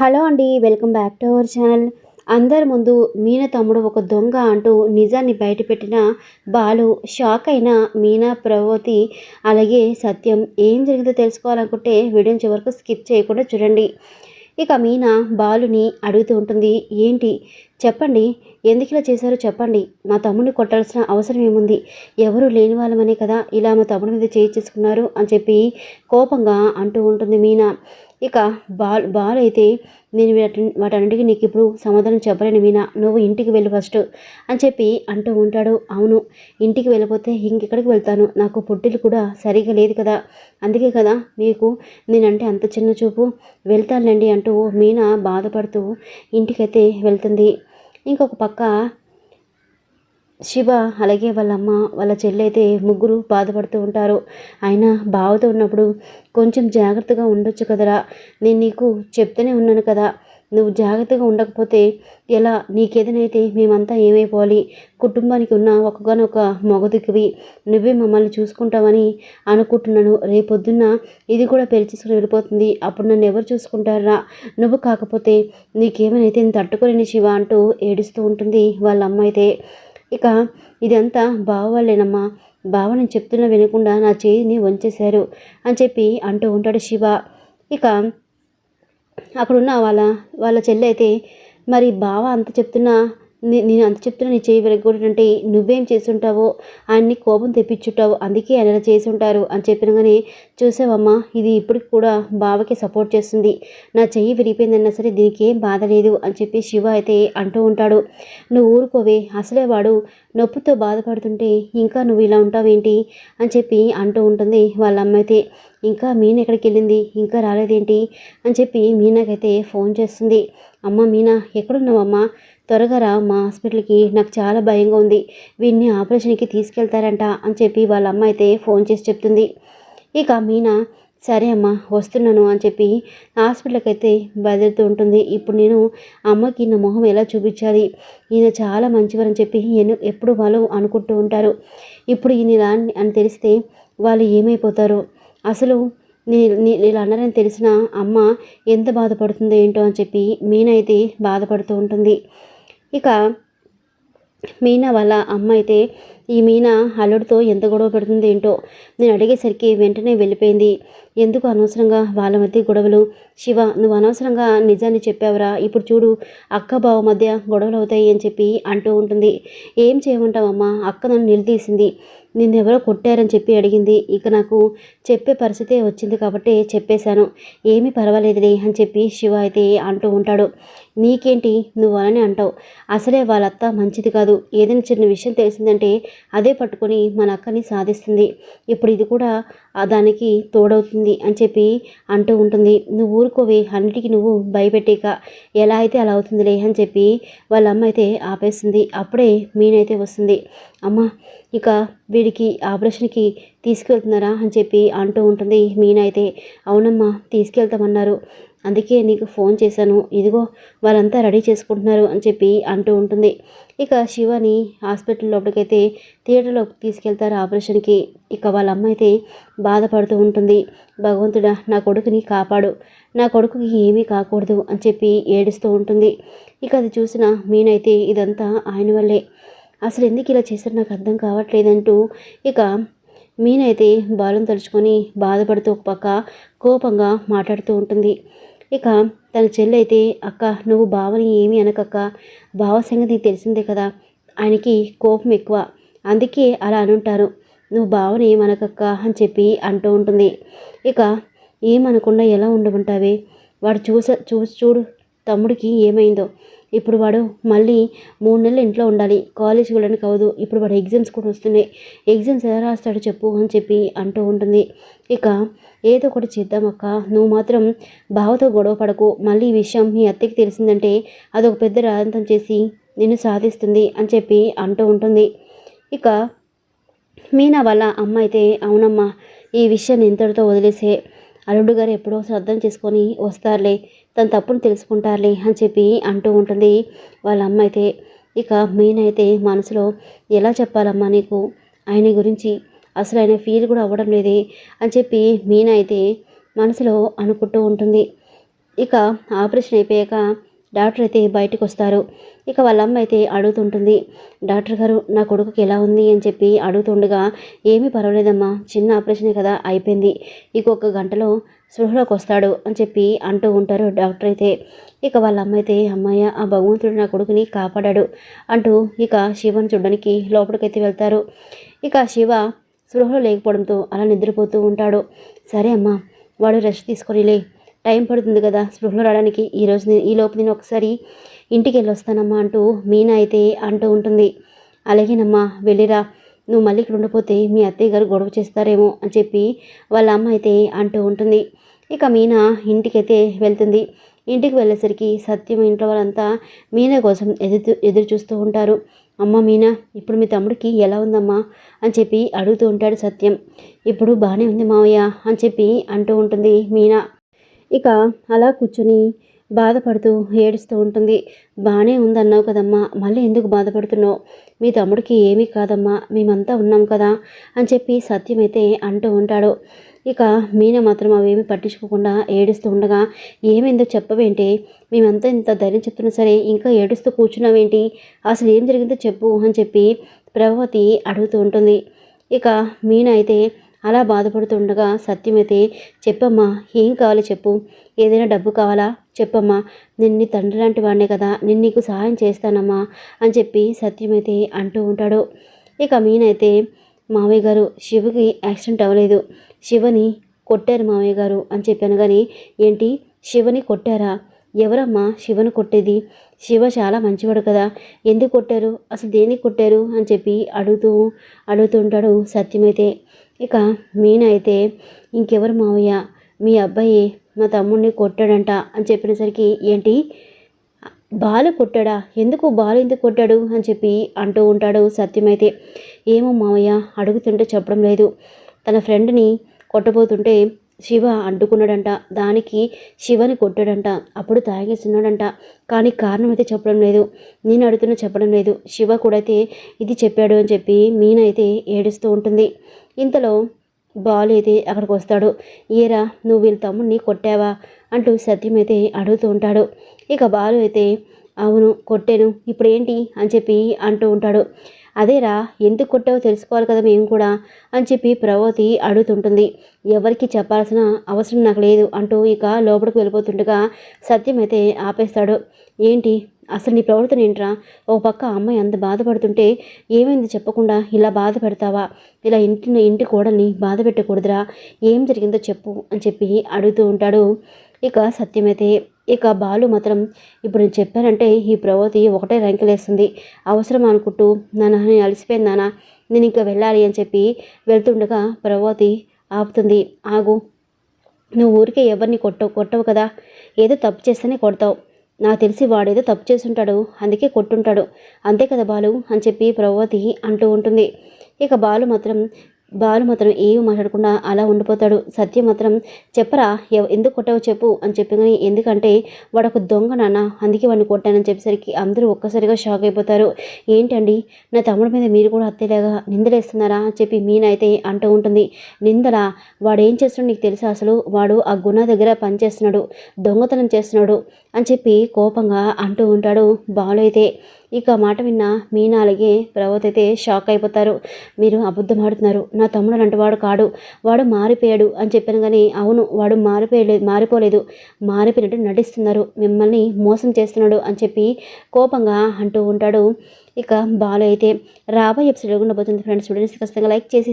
Hello అండి. Welcome back to our channel. అందరి ముందు మీనా తమ్ముడు ఒక దొంగ అంటూ నిజాన్ని బయటపెట్టిన బాలు షాక్ అయిన మీనా, ప్రభావతి అలాగే సత్యం ఏం జరిగిందో తెలుసుకోవాలనుకుంటే వీడియోని చివరకు స్కిప్ చేయకుండా చూడండి. ఇక మీనా బాలుని అడుగుతూ ఉంటుంది. ఏంటి చెప్పండి, ఎందుకు ఇలా చేశారో చెప్పండి. మా తమ్ముడిని కొట్టాల్సిన అవసరం ఏముంది? ఎవరు లేని వాళ్ళమనే కదా ఇలా మా తమ్ముడి మీద చేయి చేసుకున్నారు అని చెప్పి కోపంగా అంటూ ఉంటుంది మీనా. ఇక బాలు అయితే నేను వాటన్నిటికీ నీకు ఇప్పుడు సమాధానం చెప్పలేను మీనా, నువ్వు ఇంటికి వెళ్ళు ఫస్ట్ అని చెప్పి అంటూ ఉంటాడు. అవును, ఇంటికి వెళ్ళిపోతే ఇంకెక్కడికి వెళ్తాను, నాకు పుట్టిల్లు కూడా సరిగా లేదు కదా, అందుకే కదా మీకు నేనంటే అంత చిన్న చూపు, వెళ్తానులేండి అంటూ మీనా బాధపడుతూ ఇంటికైతే వెళ్తుంది. ఇంకొక పక్క శివ అలాగే వాళ్ళ అమ్మ వాళ్ళ చెల్లైతే ముగ్గురు బాధపడుతూ ఉంటారు. అయినా బావతో ఉన్నప్పుడు కొంచెం జాగ్రత్తగా ఉండొచ్చు కదరా, నేను నీకు చెప్తూనే ఉన్నాను కదా, నువ్వు జాగ్రత్తగా ఉండకపోతే ఎలా, నీకేదనైతే మేమంతా ఏమైపోవాలి, కుటుంబానికి ఉన్న ఒక్కగానొక మగదికివి, నువ్వే మమ్మల్ని చూసుకుంటావని అనుకుంటున్నాను. రేపొద్దున్న ఇది కూడా పెళ్లి చేసుకుని వెళ్ళిపోతుంది, అప్పుడు నన్ను ఎవరు చూసుకుంటారా, నువ్వు కాకపోతే నీకేమైతే తట్టుకోలేని శివ అంటూ ఏడుస్తూ ఉంటుంది వాళ్ళ అమ్మ అయితే. ఇక ఇదంతా బావ వల్లేనమ్మా, బావ నేను చెప్తున్నా వినకుండా నా చేయిని వంచేశారు అని చెప్పి అంటూ ఉంటాడు శివ. ఇక అక్కడున్న వాళ్ళ చెల్లి అయితే, మరి బావ అంత చెప్తున్నా నేను అంత చెప్తున్నా నీ చేయి విరగొట్టినంటే నువ్వేం చేసుంటావో, ఆయన్ని కోపం తెప్పించుంటావు, అందుకే ఆయన ఇలా చేసి ఉంటారు అని చెప్పినగానే, చూసావమ్మా ఇది ఇప్పటికి కూడా బావకి సపోర్ట్ చేస్తుంది, నా చెయ్యి విరిగిపోయిందన్నా సరే దీనికి ఏం బాధ లేదు అని చెప్పి శివ అయితే అంటూ ఉంటాడు. నువ్వు ఊరుకోవే, అసలే వాడు నొప్పితో బాధపడుతుంటే ఇంకా నువ్వు ఇలా ఉంటావేంటి అని చెప్పి అంటూ ఉంటుంది వాళ్ళ అమ్మ అయితే. ఇంకా మీనా ఎక్కడికి వెళ్ళింది, ఇంకా రాలేదేంటి అని చెప్పి మీనాకైతే ఫోన్ చేస్తుంది. అమ్మ మీనా ఎక్కడున్నావమ్మా, త్వరగా రా మా హాస్పిటల్కి, నాకు చాలా భయంగా ఉంది, వీడిని ఆపరేషన్కి తీసుకెళ్తారంట అని చెప్పి వాళ్ళ అమ్మ అయితే ఫోన్ చేసి చెప్తుంది. ఇక మీనా సరే అమ్మ వస్తున్నాను అని చెప్పి హాస్పిటల్కి అయితే బయలుదేరుతూ ఉంటుంది. ఇప్పుడు నేను అమ్మకి నా మొహం ఎలా చూపించాలి, ఈయన చాలా మంచివారని చెప్పి ఎప్పుడు వాళ్ళు అనుకుంటూ ఉంటారు, ఇప్పుడు ఈయన ఇలా అని తెలిస్తే వాళ్ళు ఏమైపోతారో, అసలు ఇలా అన్నారని తెలిసిన అమ్మ ఎంత బాధపడుతుందో ఏంటో అని చెప్పి మీనా అయితే బాధపడుతూ ఉంటుంది. ఇక మీనా వాళ్ళ అమ్మ అయితే ఈ మీనా అల్లుడితో ఎంత గొడవ పెడుతుంది ఏంటో, నేను అడిగేసరికి వెంటనే వెళ్ళిపోయింది, ఎందుకు అనవసరంగా వాళ్ళ మధ్య గొడవలు, శివ నువ్వు అనవసరంగా నిజాన్ని చెప్పావురా, ఇప్పుడు చూడు అక్క బావ మధ్య గొడవలు అవుతాయి అని చెప్పి అంటూ ఉంటుంది. ఏం చేయమంటావమ్మా, అక్క నన్ను నిలదీసింది, నిన్నెవరో కొట్టారని చెప్పి అడిగింది, ఇక నాకు చెప్పే పరిస్థితే వచ్చింది కాబట్టి చెప్పేశాను, ఏమీ పర్వాలేదులే అని చెప్పి శివ అయితే అంటూ ఉంటాడు. నీకేంటి నువ్వు అలానే అంటావు, అసలే వాళ్ళ అత్త మంచిది కాదు, ఏదైనా చిన్న విషయం తెలిసిందంటే అదే పట్టుకొని మన అక్కని సాధిస్తుంది, ఇప్పుడు ఇది కూడా దానికి తోడవుతుంది అని చెప్పి అంటూ ఉంటుంది. నువ్వు ఊరుకోవే, అన్నిటికీ నువ్వు భయపెట్టేక ఎలా అయితే అలా అవుతుందిలే అని చెప్పి వాళ్ళ అమ్మ అయితే ఆపేస్తుంది. అప్పుడే మీనైతే వస్తుంది. అమ్మ ఇక వీడికి ఆపరేషన్కి తీసుకెళ్తున్నారా అని చెప్పి అంటూ ఉంటుంది మీనా అయితే. అవునమ్మా తీసుకెళ్తామన్నారు, అందుకే నీకు ఫోన్ చేశాను, ఇదిగో వాళ్ళంతా రెడీ చేసుకుంటున్నారు అని చెప్పి అంటూ ఉంటుంది. ఇక శివని హాస్పిటల్ లోపలికైతే థియేటర్లోకి తీసుకెళ్తారు ఆపరేషన్కి. ఇక వాళ్ళ అమ్మ అయితే బాధపడుతూ ఉంటుంది. భగవంతుడా నా కొడుకుని కాపాడు, నా కొడుకుకి ఏమీ కాకూడదు అని చెప్పి ఏడుస్తూ ఉంటుంది. ఇక అది చూసిన మీనైతే ఇదంతా ఆయన వల్లే, అసలు ఎందుకు ఇలా చేశారు నాకు అర్థం కావట్లేదంటూ ఇక మీనైతే బాలను తలుచుకొని బాధపడుతూ ఒక పక్క కోపంగా మాట్లాడుతూ ఉంటుంది. ఇక తన చెల్లైతే అక్క నువ్వు బావని ఏమీ అనకక్క, బావ సంగతి తెలిసిందే కదా, ఆయనకి కోపం ఎక్కువ, అందుకే అలా అనుంటారు, నువ్వు బావని ఏమనకక్క అని చెప్పి అంటూ ఉంటుంది. ఇక ఏమనకుండా ఎలా ఉండమంటావే, వాడు చూడు తమ్ముడికి ఏమైందో, ఇప్పుడు వాడు మళ్ళీ 3 నెలలు ఇంట్లో ఉండాలి, కాలేజీకి వెళ్ళడానికి అవ్వదు, ఇప్పుడు వాడు ఎగ్జామ్స్ కూడా వస్తున్నాయి, ఎగ్జామ్స్ ఎలా రాస్తాడో చెప్పు అని చెప్పి అంటూ ఉంటుంది. ఇక ఏదో ఒకటి చేద్దామక్క, నువ్వు మాత్రం బావతో గొడవ పడకు, మళ్ళీ ఈ విషయం మీ అత్తకి తెలిసిందంటే అదొక పెద్ద రాదంతం చేసి నిన్ను సాధిస్తుంది అని చెప్పి అంటూ ఉంటుంది. ఇక మీనా వాళ్ళ అమ్మ అయితే అవునమ్మా ఈ విషయాన్ని ఇంతటితో వదిలేసే, అల్లుడు గారు ఎప్పుడో అర్థం చేసుకొని వస్తారులే, తన తప్పును తెలుసుకుంటారులే అని చెప్పి అంటూ ఉంటుంది వాళ్ళ అమ్మ అయితే. ఇక మీనా అయితే మనసులో ఎలా చెప్పాలమ్మా నీకు ఆయన గురించి, అసలు ఆయన ఫీల్ కూడా అవ్వడం లేదే అని చెప్పి మీనా అయితే మనసులో అనుకుంటూ ఉంటుంది. ఇక ఆపరేషన్ అయిపోయాక డాక్టర్ అయితే బయటకు వస్తారు. ఇక వాళ్ళ అమ్మ అయితే అడుగుతుంటుంది, డాక్టర్ గారు నా కొడుకుకి ఎలా ఉంది అని చెప్పి అడుగుతుండగా, ఏమీ పర్వాలేదమ్మా, చిన్న ఆపరేషనే కదా అయిపోయింది, ఇంకొక గంటలో స్పృహలోకి వస్తాడు అని చెప్పి అంటూ ఉంటారు డాక్టర్ అయితే. ఇక వాళ్ళ అమ్మ అయితే, అమ్మాయ ఆ భగవంతుడు నా కొడుకుని కాపాడాడు అంటూ ఇక శివను చూడడానికి లోపలికైతే వెళ్తారు. ఇక శివ స్పృహలో లేకపోవడంతో అలా నిద్రపోతూ ఉంటాడు. సరే అమ్మా, వాడు రెస్ట్ తీసుకొనిలే, టైం పడుతుంది కదా స్పృహలో రావడానికి, ఈ లోపు నేను ఒకసారి ఇంటికి వెళ్ళొస్తానమ్మా అంటూ మీనా అయితే అంటూ ఉంటుంది. అలాగేనమ్మా వెళ్ళిరా, నువ్వు మళ్ళీ ఇక్కడ ఉండిపోతే మీ అత్తయ్య గారు గొడవ చేస్తారేమో అని చెప్పి వాళ్ళ అమ్మ అయితే అంటూ ఉంటుంది. ఇక మీనా ఇంటికైతే వెళ్తుంది. ఇంటికి వెళ్ళేసరికి సత్యం ఇంట్లో వాళ్ళంతా మీనా కోసం ఎదురు చూస్తూ ఉంటారు. అమ్మ మీనా, ఇప్పుడు మీ తమ్ముడికి ఎలా ఉందమ్మా అని చెప్పి అడుగుతూ ఉంటాడు సత్యం. ఇప్పుడు బాగానే ఉంది మావయ్య అని చెప్పి అంటూ ఉంటుంది మీనా. ఇక అలా కూర్చొని బాధపడుతూ ఏడుస్తూ ఉంటుంది. బాగానే ఉందన్నావు కదమ్మా, మళ్ళీ ఎందుకు బాధపడుతున్నావు? మీ తమ్ముడికి ఏమీ కాదమ్మా, మేమంతా ఉన్నాం కదా అని చెప్పి సత్యం అయితే అంటూ ఉంటాడు. ఇక మీన మాత్రం అవేమీ పట్టించుకోకుండా ఏడుస్తూ ఉండగా, ఏమైందో చెప్పవేంటి, మేమంతా ఇంత ధైర్యం చెప్తున్నా సరే ఇంకా ఏడుస్తూ కూర్చున్నావేంటి, అసలు ఏం జరిగిందో చెప్పు అని చెప్పి ప్రభావతి అడుగుతూ ఉంటుంది. ఇక మీన అయితే అలా బాధపడుతుండగా సత్యం అయితే, చెప్పమ్మా ఏం కావాలి చెప్పు, ఏదైనా డబ్బు కావాలా చెప్పమ్మా, నేను నీ తండ్రి లాంటి వాడినే కదా, నేను నీకు సహాయం చేస్తానమ్మా అని చెప్పి సత్యం అయితే అంటూ ఉంటాడు. ఇక మీనైతే, మావయ్య గారు శివకి యాక్సిడెంట్ అవ్వలేదు, శివని కొట్టారు మావయ్య గారు అని చెప్పాను. కానీ ఏంటి, శివని కొట్టారా? ఎవరమ్మా శివను కొట్టేది? శివ చాలా మంచివాడు కదా, ఎందుకు కొట్టారు, అసలు దేనికి కొట్టారు అని చెప్పి అడుగుతుంటాడు సత్యమైతే. ఇక మీనా అయితే, ఇంకెవరు మావయ్య, మీ అబ్బాయి మా తమ్ముడిని కొట్టాడంట అని చెప్పినసరికి, ఏంటి బాలు కొట్టాడా, బాలు ఎందుకు కొట్టాడు అని చెప్పి అంటూ ఉంటాడు సత్యమైతే. ఏమో మావయ్య, అడుగుతుంటే చెప్పడం లేదు, తన ఫ్రెండ్ని కొట్టబోతుంటే శివ అడ్డుకున్నాడంట, దానికి శివని కొట్టాడంట, అప్పుడు తాగేస్తున్నాడంట, కానీ కారణం అయితే చెప్పడం లేదు, నేను అడుగుతున్నా చెప్పడం లేదు, శివ కూడా అయితే ఇది చెప్పాడు అని చెప్పి మీనా అయితే ఏడుస్తూ ఉంటుంది. ఇంతలో బాలు అయితే అక్కడికి వస్తాడు. ఏరా, నువ్వు వీళ్ళ తమ్ముడిని కొట్టావా అంటూ సత్యం అయితే అడుగుతూ ఉంటాడు. ఇక బాలు అయితే, అవును కొట్టాను, ఇప్పుడు ఏంటి అని చెప్పి అంటూ ఉంటాడు. అదేరా, ఎందుకు కొట్టావో తెలుసుకోవాలి కదా మేము కూడా అని చెప్పి ప్రభావతి అడుగుతుంటుంది. ఎవరికి చెప్పాల్సిన అవసరం నాకు లేదు అంటూ ఇక లోపలికి వెళ్ళిపోతుండగా సత్యం అయితే ఆపేస్తాడు. ఏంటి అసలు నీ ప్రవర్తన ఏంట్రా, ఓ పక్క అమ్మాయి అంత బాధపడుతుంటే ఏమైంది చెప్పకుండా ఇలా బాధ పెడతావా, ఇలా ఇంటి కోడల్ని బాధ పెట్టకూడదురా, ఏం జరిగిందో చెప్పు అని చెప్పి అడుగుతూ ఉంటాడు ఇక సత్యమైతే. ఇక బాలు మాత్రం, ఇప్పుడు నేను చెప్పానంటే ఈ ప్రభావతి ఒకటే రంకెలేస్తుంది, అవసరం అనుకుంటూ నాన్న నేను అలసిపోయింది నాన్న, నేను ఇంకా వెళ్ళాలి అని చెప్పి వెళ్తుండగా ప్రభావతి ఆపుతుంది. ఆగు, నువ్వు ఊరికే ఎవరిని కొట్టవు కదా, ఏదో తప్పు చేస్తేనే కొడతావు, నాకు తెలిసి వాడేదో తప్పు చేసుంటాడు అందుకే కొట్టుంటాడు, అంతే కదా బాలు అని చెప్పి ప్రభావతి అంటూ ఉంటుంది. ఇక బాలు మాత్రం ఏమి మాట్లాడకుండా అలా ఉండిపోతాడు. సత్యం మాత్రం, చెప్పరా ఎందుకు కొట్టావో చెప్పు అని చెప్పి, కానీ ఎందుకంటే వాడు ఒక దొంగ నాన్న, అందుకే వాడిని కొట్టానని చెప్పేసరికి అందరూ ఒక్కసారిగా షాక్ అయిపోతారు. ఏంటండి, నా తమ్ముడి మీద మీరు కూడా అత్తేలాగా నిందలేస్తున్నారా అని చెప్పి మీనా అయితే అంటూ ఉంటుంది. నిందలా, వాడు ఏం చేస్తున్నాడు నీకు తెలుసా, అసలు వాడు ఆ గుణ దగ్గర పనిచేస్తున్నాడు, దొంగతనం చేస్తున్నాడు అని చెప్పి కోపంగా అంటూ ఉంటాడు బాలు అయితే. ఇక మాట విన్న మీనా అలాగే ప్రభావతి అయితే షాక్ అయిపోతారు. మీరు అబద్ధం ఆడుతున్నారు, నా తమ్ముడు అలాంటి వాడు కాడు, వాడు మారిపోయాడు అని చెప్పాను. కానీ అవును, వాడు మారిపోలేదు, మారిపోయినట్టు నటిస్తున్నారు, మిమ్మల్ని మోసం చేస్తున్నాడు అని చెప్పి కోపంగా అంటూ ఉంటాడు ఇక బాలు అయితే. రాబోయే ఎపిసోడ్ ఉండబోతుంది ఫ్రెండ్స్, స్టూడెంట్స్ ఖచ్చితంగా లైక్ చేసి